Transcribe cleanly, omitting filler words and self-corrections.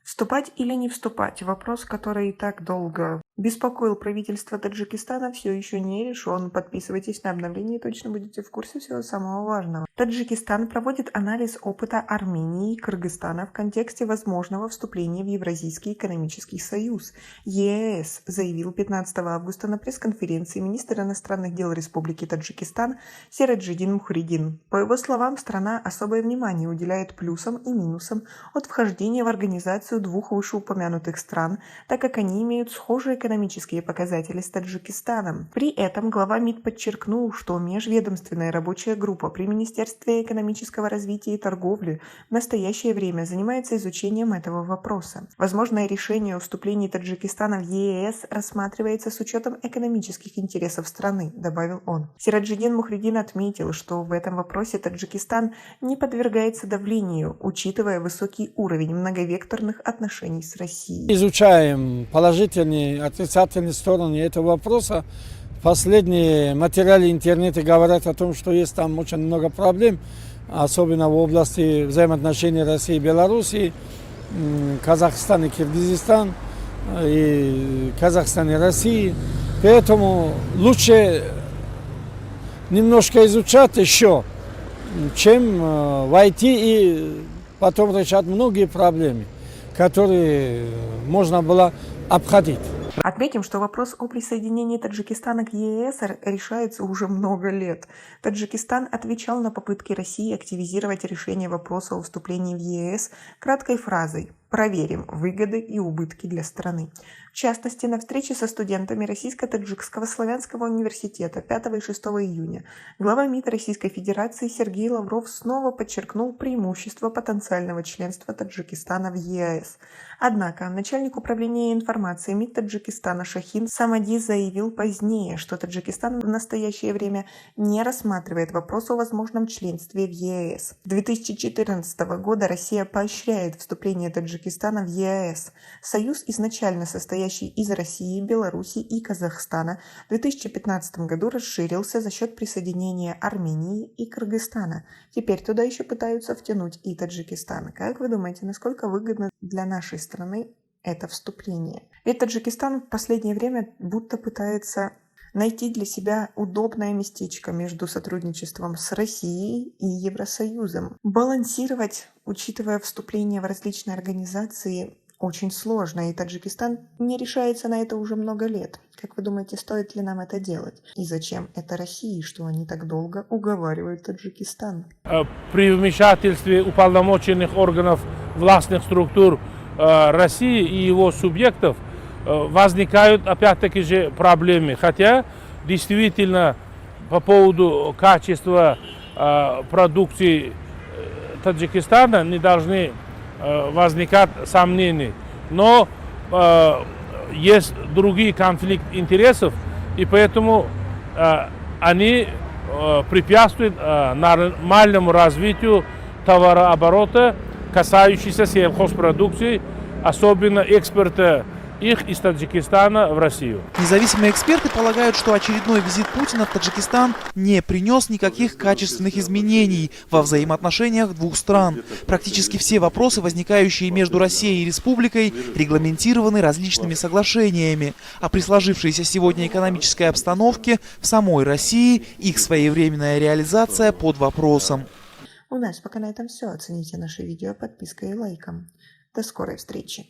Вступать или не вступать? Вопрос, который и так долго беспокоил правительство Таджикистана, все еще не решен. Подписывайтесь на обновление и точно будете в курсе всего самого важного. Таджикистан проводит анализ опыта Армении и Кыргызстана в контексте возможного вступления в Евразийский экономический союз ЕС, заявил 15 августа на пресс-конференции министр иностранных дел Республики Таджикистан Сираджиддин Мухридин. По его словам, страна особое внимание уделяет плюсам и минусам от вхождения в организацию двух вышеупомянутых стран, так как они имеют схожие экономические показатели с Таджикистаном. При этом глава МИД подчеркнул, что межведомственная рабочая группа при Министерстве экономического развития и торговли в настоящее время занимается изучением этого вопроса. Возможное решение о вступлении Таджикистана в ЕС рассматривается с учетом экономических интересов страны, добавил он. Сираджиддин Мухридин отметил, что в этом вопросе Таджикистан не подвергается давлению, учитывая высокий уровень многовекторных отношений с Россией. Изучаем положительные и отрицательные стороны этого вопроса. Последние материалы интернета говорят о том, что есть там очень много проблем, особенно в области взаимоотношений России и Белоруссии, Казахстан и Киргизстан, и Казахстан и России. Поэтому лучше немножко изучать еще, чем войти и потом решать многие проблемы, которые можно было обходить. Отметим, что вопрос о присоединении Таджикистана к ЕС решается уже много лет. Таджикистан отвечал на попытки России активизировать решение вопроса о вступлении в ЕС краткой фразой «Проверим выгоды и убытки для страны». В частности, на встрече со студентами Российско-Таджикского славянского университета 5 и 6 июня глава МИД Российской Федерации Сергей Лавров снова подчеркнул преимущество потенциального членства Таджикистана в ЕС. Однако начальник управления информации МИД Таджикистана Шахин Самади заявил позднее, что Таджикистан в настоящее время не рассматривает вопрос о возможном членстве в ЕС. С 2014 года Россия поощряет вступление Таджикистана в ЕС. Союз, изначально состоящий из России, Беларуси и Казахстана, в 2015 году расширился за счет присоединения Армении и Кыргызстана. Теперь туда еще пытаются втянуть и Таджикистан. Как вы думаете, насколько выгодно для нашей страны это вступление? Ведь Таджикистан в последнее время будто пытается найти для себя удобное местечко между сотрудничеством с Россией и Евросоюзом. Балансировать, учитывая вступление в различные организации, очень сложно, и Таджикистан не решается на это уже много лет. Как вы думаете, стоит ли нам это делать? И зачем это России, что они так долго уговаривают Таджикистан? При вмешательстве уполномоченных органов властных структур России и его субъектов возникают опять-таки же проблемы. Хотя действительно по поводу качества продукции Таджикистана не должны возникать сомнения. Но есть другие конфликты интересов, и поэтому они препятствуют нормальному развитию товарооборота, касающийся сельхозпродукции, особенно экспорта их из Таджикистана в Россию. Независимые эксперты полагают, что очередной визит Путина в Таджикистан не принес никаких качественных изменений во взаимоотношениях двух стран. Практически все вопросы, возникающие между Россией и республикой, регламентированы различными соглашениями. А при сложившейся сегодня экономической обстановке в самой России их своевременная реализация под вопросом. У нас пока на этом все. Оцените наше видео подпиской и лайком. До скорой встречи.